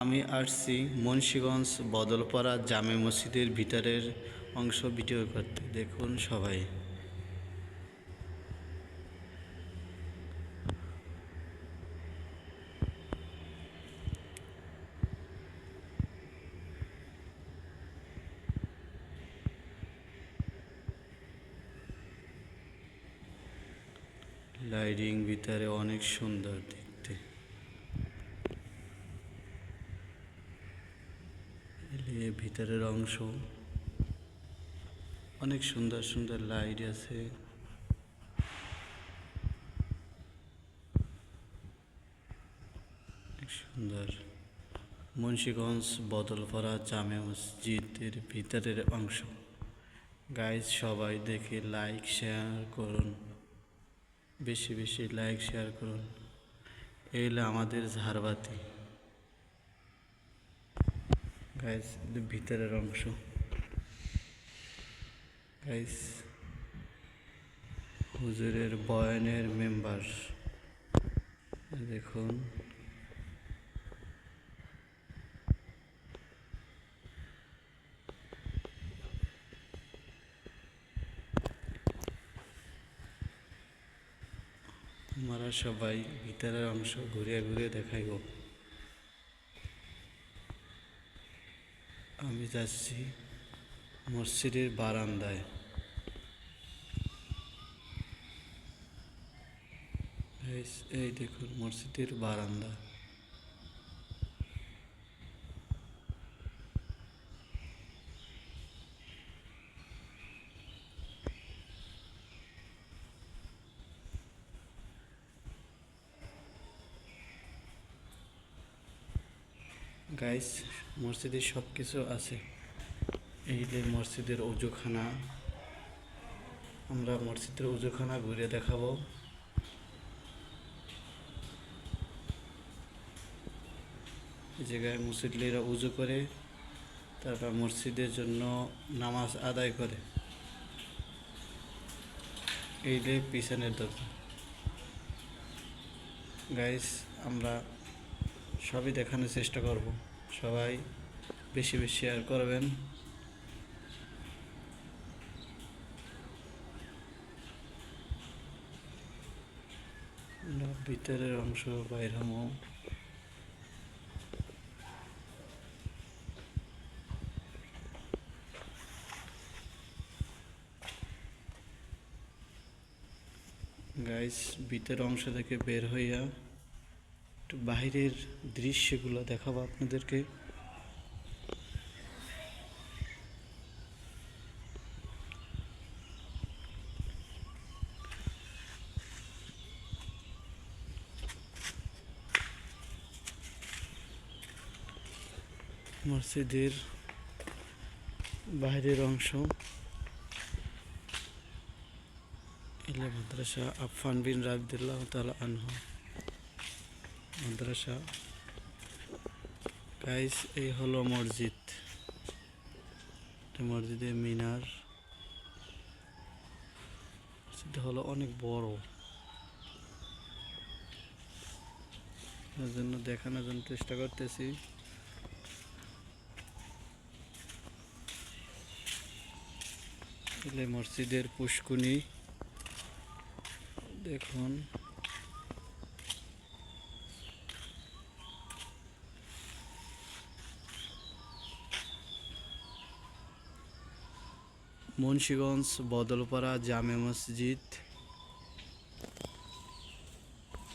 আমি আসছি মুন্সিগঞ্জ বদলপাড়া জামে মসজিদের ভিতরের অংশ ভিডিও করতে। দেখুন সবাই। লাইটিং ভিতরে অনেক সুন্দর দেখতে। ভিতরের অংশ অনেক সুন্দর সুন্দর লাইট আছে। সুন্দর মুন্সিগঞ্জ বদলপাড়া জামে মসজিদের ভিতরের অংশ। গাইজ সবাই দেখে লাইক শেয়ার করুন, বেশি বেশি লাইক শেয়ার করুন। এই হলো আমাদের ঝাড়বাতি। গাইজ ভিতরের অংশ। গাইজ হুজুরের বয়ানের মেম্বার দেখুন। আমরা সবাই ভিতরের অংশ ঘুরিয়ে ঘুরিয়ে দেখাইব। আমি যাচ্ছি মসজিদের বারান্দায়। এই দেখুন মসজিদের বারান্দা। গাইস মসজিদে সব কিছু আছে। এই যে মসজিদের উজুখানা। আমরা মসজিদের উজুখানা ঘুরে দেখাবো। এই জায়গায় মুসল্লিরা উজু করে তারপর মসজিদের জন্য নামাজ আদায় করে। এই যে পিছনের দরজা। গাইস আমরা সবই দেখানোর চেষ্টা করব। সবাই বেশি বেশি শেয়ার করবেন। ভিতরের অংশ বাইর হমো। গাইস ভিতরের অংশ থেকে বের হইয়া একটু বাইরের দৃশ্যগুলো দেখাবো আপনাদেরকে। মসজিদের বাইরের অংশ। মাদ্রাসা আফফান বিন রাদিয়াল্লাহু তাআলা আনহু মাদ্রাসা। গাইস এই হলো মসজিদ। মসজিদের মিনার। মসজিদ হলো অনেক বড়, এর জন্য দেখানোর জন্য চেষ্টা করতেছি। মসজিদের পুষ্কুনি দেখুন। মুন্সিগঞ্জ বদলপাড়া জামে মসজিদ।